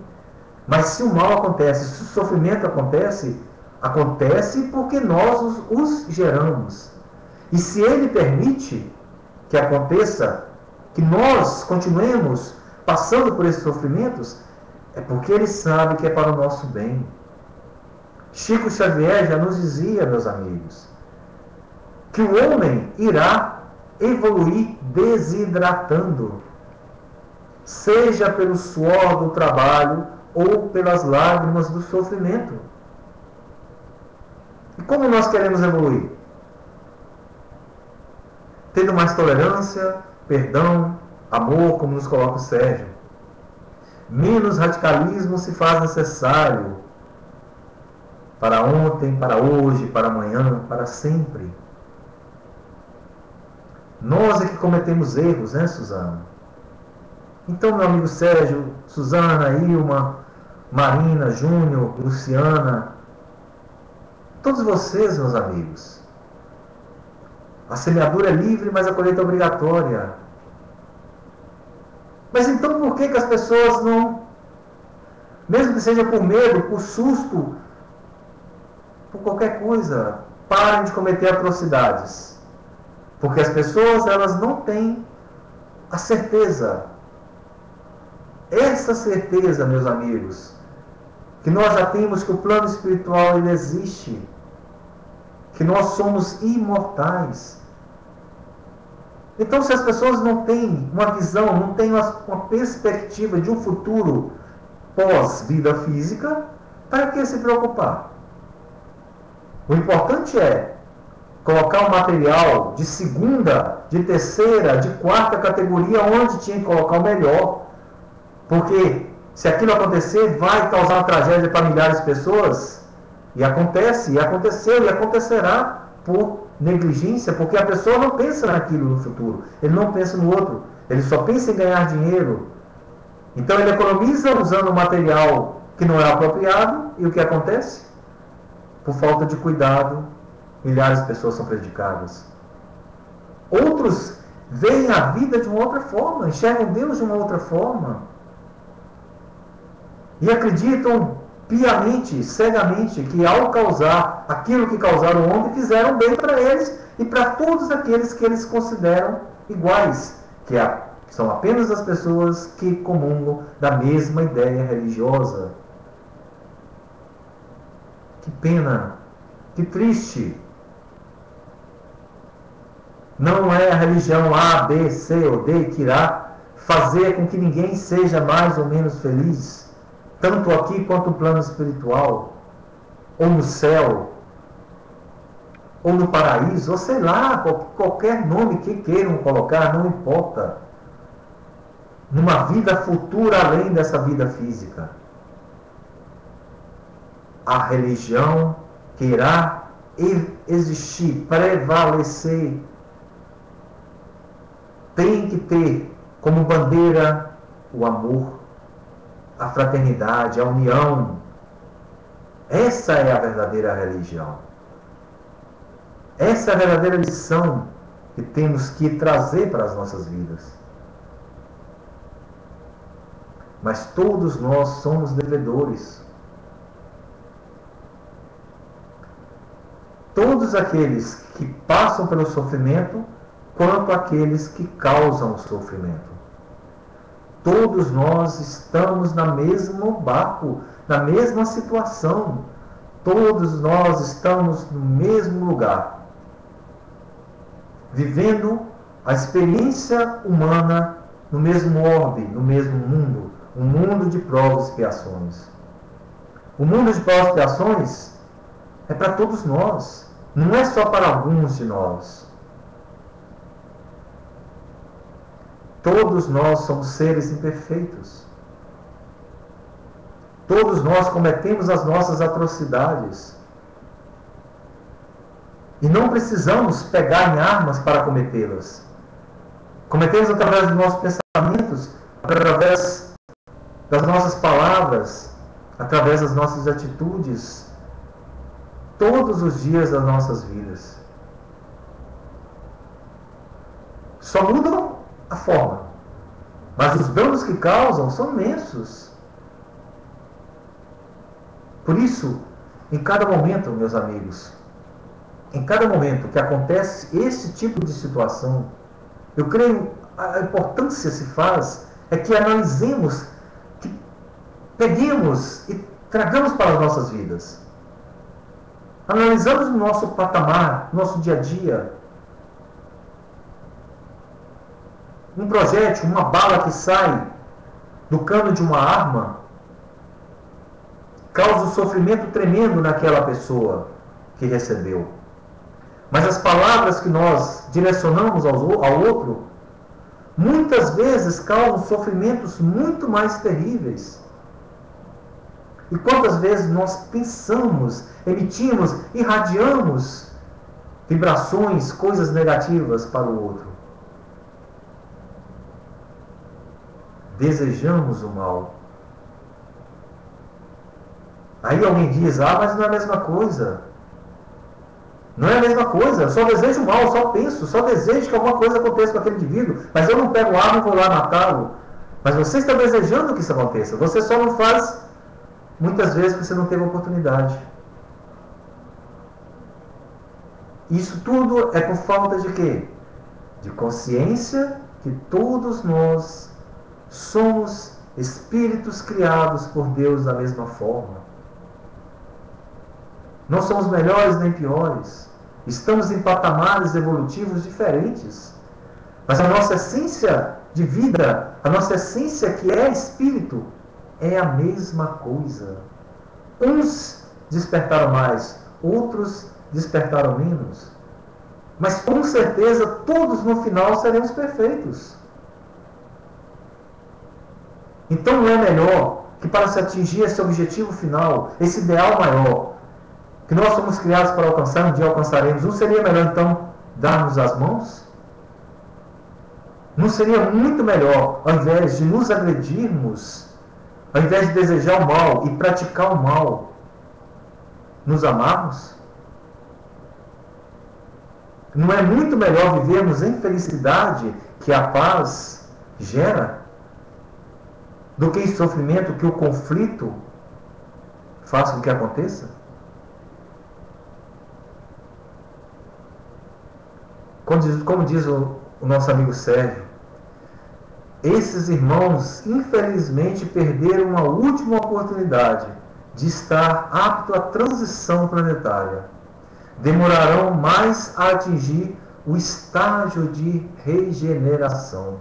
Mas se o mal acontece, se o sofrimento acontece, acontece porque nós os geramos. E se Ele permite que aconteça, que nós continuemos passando por esses sofrimentos, é porque Ele sabe que é para o nosso bem. Chico Xavier já nos dizia, meus amigos, que o homem irá evoluir desidratando, seja pelo suor do trabalho ou pelas lágrimas do sofrimento. E como nós queremos evoluir? Tendo mais tolerância, perdão, amor, como nos coloca o Sérgio. Menos radicalismo se faz necessário para ontem, para hoje, para amanhã, para sempre. Nós é que cometemos erros, né, Suzana? Então, meu amigo Sérgio, Suzana, Ilma, Marina, Júnior, Luciana, todos vocês, meus amigos, a semeadura é livre, mas a colheita é obrigatória. Mas então por que as pessoas não, mesmo que seja por medo, por susto, por qualquer coisa, parem de cometer atrocidades? Porque as pessoas, elas não têm a certeza, essa certeza, meus amigos, que nós já temos que o plano espiritual ele existe, que nós somos imortais. Então, se as pessoas não têm uma visão, não têm uma perspectiva de um futuro pós-vida física, para que se preocupar? O importante é colocar um material de segunda, de terceira, de quarta categoria, onde tinha que colocar o melhor. Porque se aquilo acontecer, vai causar uma tragédia para milhares de pessoas. E acontece, e aconteceu, e acontecerá por negligência, porque a pessoa não pensa naquilo no futuro. Ele não pensa no outro. Ele só pensa em ganhar dinheiro. Então ele economiza usando um material que não é apropriado. E o que acontece? Por falta de cuidado, milhares de pessoas são prejudicadas. Outros veem a vida de uma outra forma, enxergam Deus de uma outra forma. E acreditam piamente, cegamente, que ao causar aquilo que causaram o homem, fizeram bem para eles e para todos aqueles que eles consideram iguais, que são apenas as pessoas que comungam da mesma ideia religiosa. Que pena, que triste. Não é a religião A, B, C ou D que irá fazer com que ninguém seja mais ou menos feliz, tanto aqui quanto no plano espiritual, ou no céu, ou no paraíso, ou sei lá, qualquer nome que queiram colocar, não importa. Numa vida futura além dessa vida física. A religião que irá existir, prevalecer, tem que ter como bandeira o amor, a fraternidade, a união. Essa é a verdadeira religião. Essa é a verdadeira lição que temos que trazer para as nossas vidas. Mas todos nós somos devedores. Todos aqueles que passam pelo sofrimento, quanto aqueles que causam o sofrimento. Todos nós estamos no mesmo barco, na mesma situação. Todos nós estamos no mesmo lugar, vivendo a experiência humana no mesmo orbe, no mesmo mundo, um mundo de provas e expiações. O mundo de provas e expiações é para todos nós, não é só para alguns de nós. Todos nós somos seres imperfeitos. Todos nós cometemos as nossas atrocidades. E não precisamos pegar em armas para cometê-las. Cometemos através dos nossos pensamentos, através das nossas palavras, através das nossas atitudes, todos os dias das nossas vidas. Só mudam a forma, mas os danos que causam são imensos. Por isso, em cada momento, meus amigos, em cada momento que acontece esse tipo de situação, eu creio a importância se faz é que analisemos, que peguemos e tragamos para as nossas vidas. Analisamos o nosso patamar, nosso dia a dia. Um projétil, uma bala que sai do cano de uma arma, causa um sofrimento tremendo naquela pessoa que recebeu. Mas as palavras que nós direcionamos ao outro, muitas vezes causam sofrimentos muito mais terríveis. E quantas vezes nós pensamos, emitimos, irradiamos vibrações, coisas negativas para o outro. desejamos o mal. Aí alguém diz, mas não é a mesma coisa. Não é a mesma coisa, eu só desejo o mal, eu só penso, só desejo que alguma coisa aconteça com aquele indivíduo, mas eu não pego arma e vou lá matá-lo. Mas você está desejando que isso aconteça, você só não faz muitas vezes porque você não teve oportunidade. Isso tudo é por falta de quê? De consciência que todos nós somos espíritos criados por Deus da mesma forma. Não somos melhores nem piores. Estamos em patamares evolutivos diferentes. Mas a nossa essência de vida, a nossa essência que é espírito, é a mesma coisa. Uns despertaram mais, outros despertaram menos. Mas com certeza todos no final seremos perfeitos. Então não é melhor que para se atingir esse objetivo final, esse ideal maior, que nós somos criados para alcançar, um dia alcançaremos, não seria melhor então darmos as mãos? Não seria muito melhor, ao invés de nos agredirmos, ao invés de desejar o mal e praticar o mal, nos amarmos? Não é muito melhor vivermos em felicidade que a paz gera, do que em sofrimento que o conflito faz com que aconteça? Como diz o nosso amigo Sérgio, esses irmãos infelizmente perderam uma última oportunidade de estar apto à transição planetária. Demorarão mais a atingir o estágio de regeneração.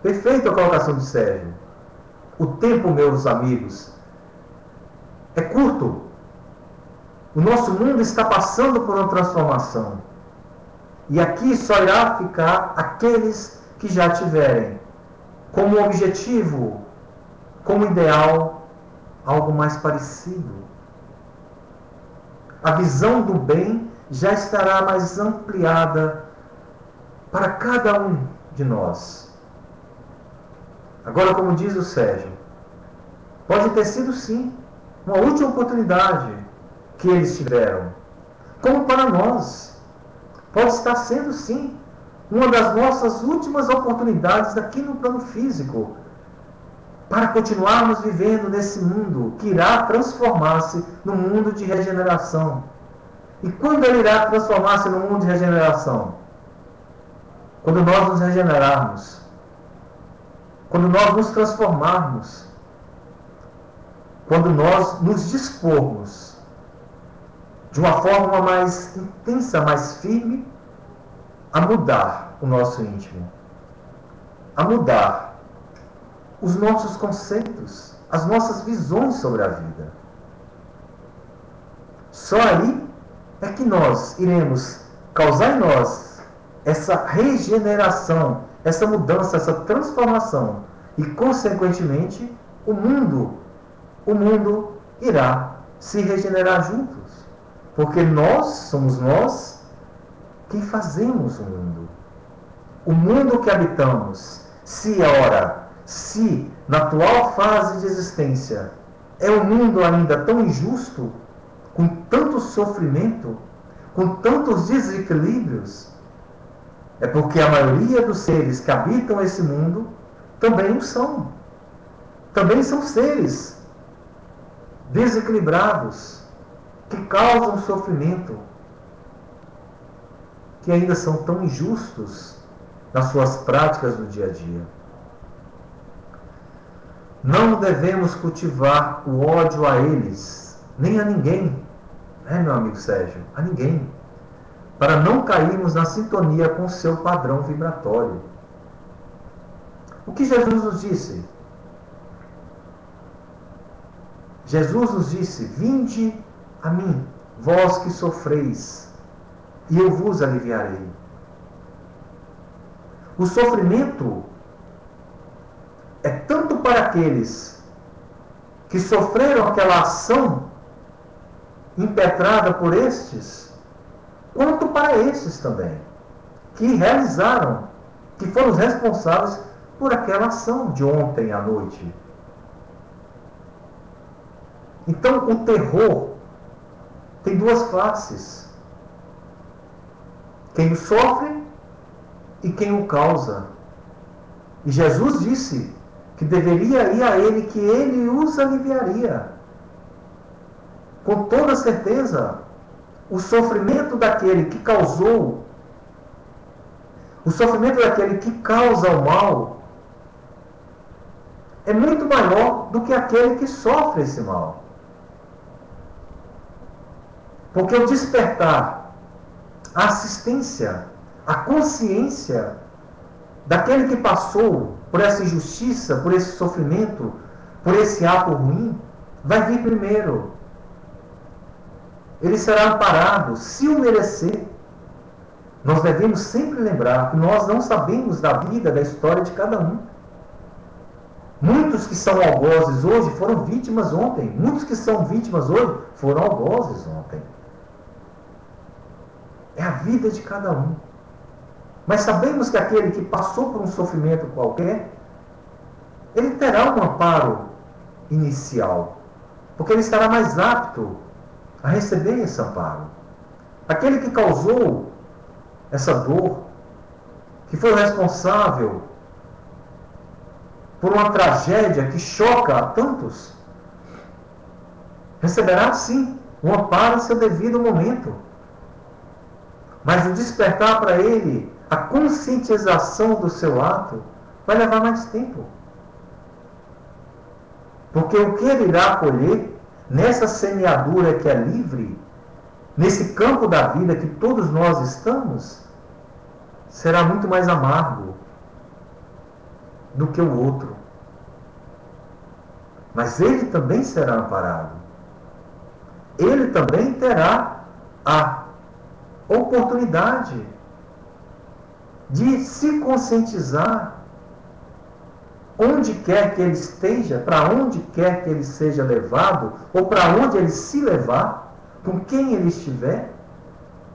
Perfeita a colocação de Sérgio. O tempo, meus amigos, é curto. O nosso mundo está passando por uma transformação. E aqui só irá ficar aqueles que já tiverem como objetivo, como ideal, algo mais parecido. A visão do bem já estará mais ampliada para cada um de nós. Agora, como diz o Sérgio, pode ter sido sim uma última oportunidade que eles tiveram. Como para nós, pode estar sendo sim uma das nossas últimas oportunidades aqui no plano físico, para continuarmos vivendo nesse mundo que irá transformar-se num mundo de regeneração. E quando ele irá transformar-se num mundo de regeneração? Quando nós nos regenerarmos, quando nós nos transformarmos, quando nós nos dispormos de uma forma mais intensa, mais firme, a mudar o nosso íntimo, a mudar os nossos conceitos, as nossas visões sobre a vida. Só aí é que nós iremos causar em nós essa regeneração, essa mudança, essa transformação. E, consequentemente, o mundo irá se regenerar juntos. Porque somos nós quem fazemos o mundo. O mundo que habitamos, se na atual fase de existência, é um mundo ainda tão injusto, com tanto sofrimento, com tantos desequilíbrios, é porque a maioria dos seres que habitam esse mundo também o são. Também são seres desequilibrados, que causam sofrimento, que ainda são tão injustos nas suas práticas do dia a dia. Não devemos cultivar o ódio a eles, nem a ninguém, meu amigo Sérgio? A ninguém, para não cairmos na sintonia com o seu padrão vibratório. O que Jesus nos disse? Jesus nos disse: vinde a mim, vós que sofreis, e eu vos aliviarei. O sofrimento é tanto para aqueles que sofreram aquela ação impetrada por estes, quanto para estes também, que realizaram, que foram os responsáveis por aquela ação de ontem à noite. Então, o terror tem duas faces: quem o sofre e quem o causa. E Jesus disse que deveria ir a ele, que ele os aliviaria. Com toda certeza, o sofrimento daquele que causou, o sofrimento daquele que causa o mal, é muito maior do que aquele que sofre esse mal. Porque o despertar, a assistência, a consciência daquele que passou por essa injustiça, por esse sofrimento, por esse ato ruim, vai vir primeiro. Ele será amparado, se o merecer. Nós devemos sempre lembrar que nós não sabemos da vida, da história de cada um. Muitos que são algozes hoje foram vítimas ontem. Muitos que são vítimas hoje foram algozes ontem. É a vida de cada um. Mas sabemos que aquele que passou por um sofrimento qualquer, ele terá um amparo inicial, porque ele estará mais apto a receber esse amparo. Aquele que causou essa dor, que foi o responsável por uma tragédia que choca a tantos, receberá sim um amparo em seu devido momento. Mas o despertar para ele, a conscientização do seu ato, vai levar mais tempo. Porque o que ele irá colher nessa semeadura que é livre, nesse campo da vida que todos nós estamos, será muito mais amargo do que o outro. Mas ele também será amparado. Ele também terá a oportunidade de se conscientizar onde quer que ele esteja, para onde quer que ele seja levado, ou para onde ele se levar, com quem ele estiver,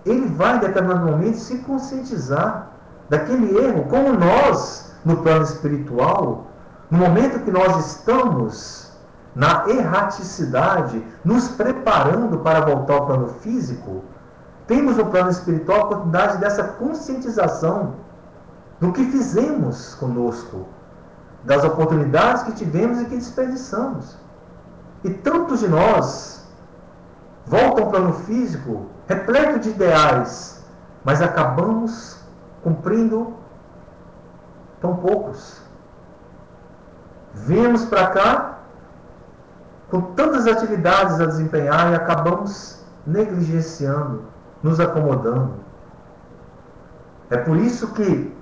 ele vai, em determinado momento, se conscientizar daquele erro, como nós, no plano espiritual, no momento que nós estamos na erraticidade, nos preparando para voltar ao plano físico, temos no plano espiritual a oportunidade dessa conscientização do que fizemos conosco, das oportunidades que tivemos e que desperdiçamos. E tantos de nós voltam ao plano físico repleto de ideais, mas acabamos cumprindo tão poucos. Viemos para cá com tantas atividades a desempenhar e acabamos negligenciando, nos acomodando. É por isso que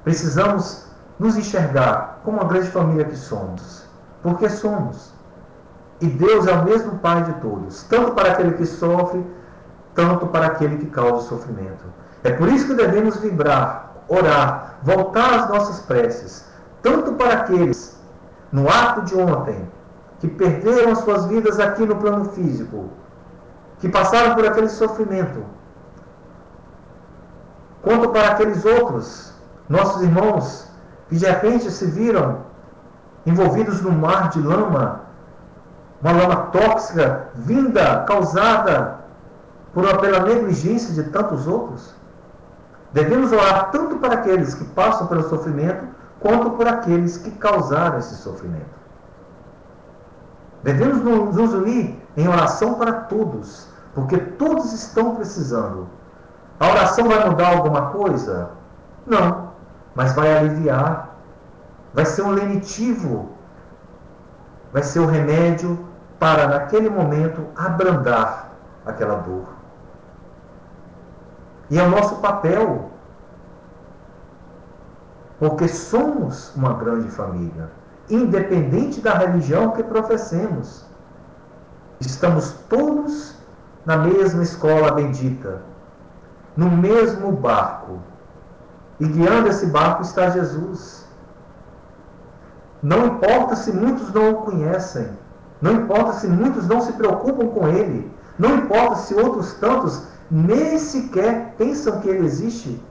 precisamos nos enxergar como a grande família que somos. Porque somos. E Deus é o mesmo Pai de todos, tanto para aquele que sofre, tanto para aquele que causa o sofrimento. É por isso que devemos vibrar, orar, voltar às nossas preces, tanto para aqueles, no ato de ontem, que perderam as suas vidas aqui no plano físico, que passaram por aquele sofrimento, quanto para aqueles outros, nossos irmãos, que de repente se viram envolvidos num mar de lama, uma lama tóxica, causada pela negligência de tantos outros. Devemos orar tanto para aqueles que passam pelo sofrimento, quanto por aqueles que causaram esse sofrimento. Devemos nos unir em oração para todos, porque todos estão precisando. A oração vai mudar alguma coisa? Não, mas vai aliviar, vai ser um lenitivo, vai ser o remédio para, naquele momento, abrandar aquela dor. E é o nosso papel, porque somos uma grande família, independente da religião que professemos. Estamos todos na mesma escola bendita, no mesmo barco. E guiando esse barco está Jesus. Não importa se muitos não o conhecem, não importa se muitos não se preocupam com ele, não importa se outros tantos nem sequer pensam que ele existe.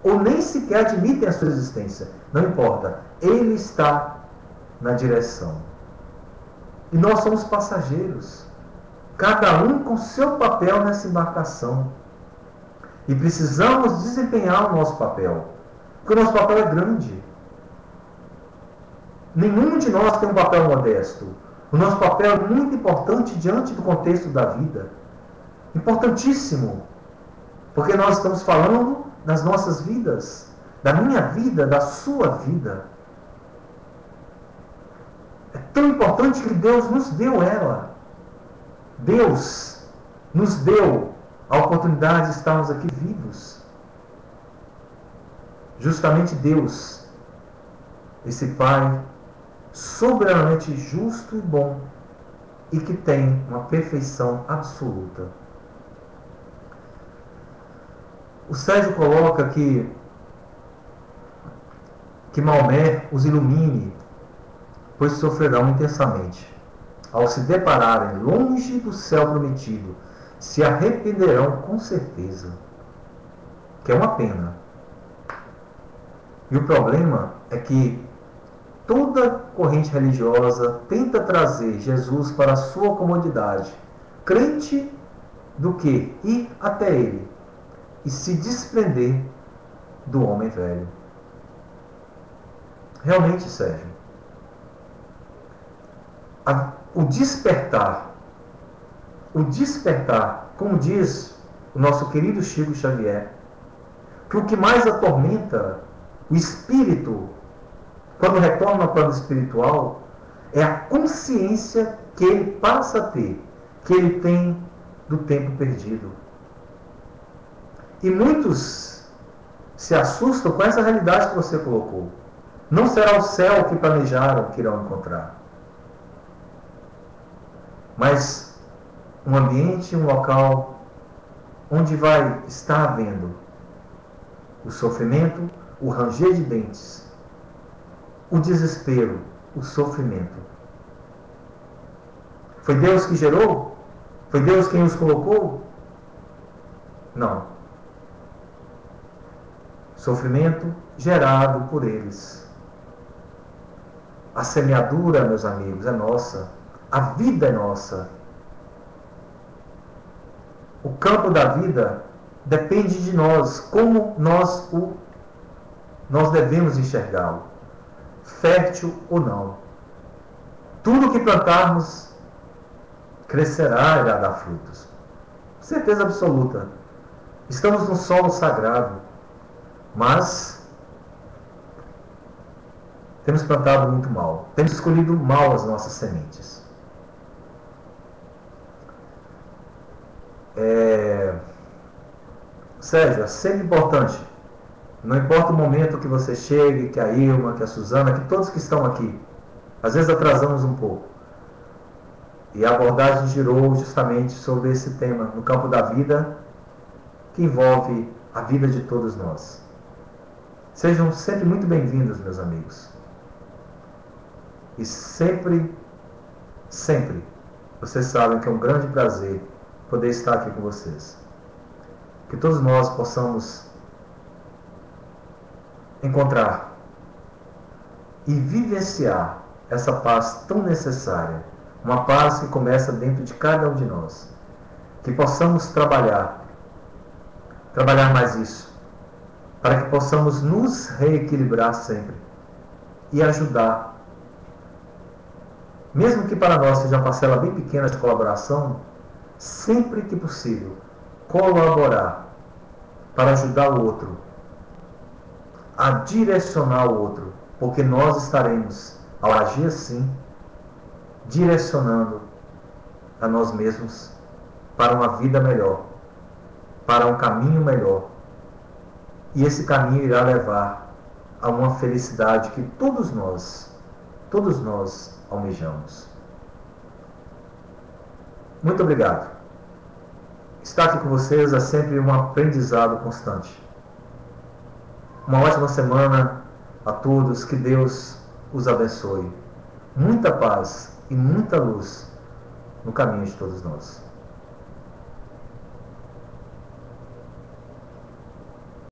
ou nem sequer admitem a sua existência. Não importa, Ele está na direção. E nós somos passageiros, cada um com seu papel nessa embarcação. E precisamos desempenhar o nosso papel, porque o nosso papel é grande. Nenhum de nós tem um papel modesto. O nosso papel é muito importante diante do contexto da vida. Importantíssimo, porque nós estamos falando das nossas vidas, da minha vida, da sua vida. É tão importante que Deus nos deu ela. Deus nos deu a oportunidade de estarmos aqui vivos. Justamente Deus, esse Pai soberanamente justo e bom, e que tem uma perfeição absoluta. O Sérgio coloca que Maomé os ilumine, pois sofrerão intensamente. Ao se depararem longe do céu prometido, se arrependerão com certeza. Que é uma pena. E o problema é que toda corrente religiosa tenta trazer Jesus para a sua comodidade, crente do que ir até Ele e se desprender do homem velho. Realmente, Sérgio, o despertar, como diz o nosso querido Chico Xavier, que o que mais atormenta o espírito quando retorna ao plano espiritual é a consciência que ele passa a ter, que ele tem do tempo perdido. E muitos se assustam com essa realidade que você colocou. Não será o céu que planejaram que irão encontrar, mas um ambiente, um local onde vai estar havendo o sofrimento, o ranger de dentes, o desespero, o sofrimento. Foi Deus que gerou? Foi Deus quem os colocou? Não. Sofrimento gerado por eles. A semeadura, meus amigos, é nossa. A vida é nossa. O campo da vida depende de nós, como nós devemos enxergá-lo, fértil ou não. Tudo que plantarmos crescerá e irá dar frutos. Certeza absoluta. Estamos no solo sagrado, mas temos plantado muito mal. Temos escolhido mal as nossas sementes. Sérgio, é sempre importante. Não importa o momento que você chegue, que a Ilma, que a Suzana, que todos que estão aqui. Às vezes atrasamos um pouco. E a abordagem girou justamente sobre esse tema, no campo da vida, que envolve a vida de todos nós. Sejam sempre muito bem-vindos, meus amigos. E sempre, vocês sabem que é um grande prazer poder estar aqui com vocês. Que todos nós possamos encontrar e vivenciar essa paz tão necessária, uma paz que começa dentro de cada um de nós. Que possamos trabalhar mais isso, para que possamos nos reequilibrar sempre e ajudar, mesmo que para nós seja uma parcela bem pequena de colaboração, sempre que possível, colaborar para ajudar o outro, a direcionar o outro, porque nós estaremos, ao agir assim, direcionando a nós mesmos para uma vida melhor, para um caminho melhor. E esse caminho irá levar a uma felicidade que todos nós almejamos. Muito obrigado. Estar aqui com vocês é sempre um aprendizado constante. Uma ótima semana a todos, que Deus os abençoe. Muita paz e muita luz no caminho de todos nós.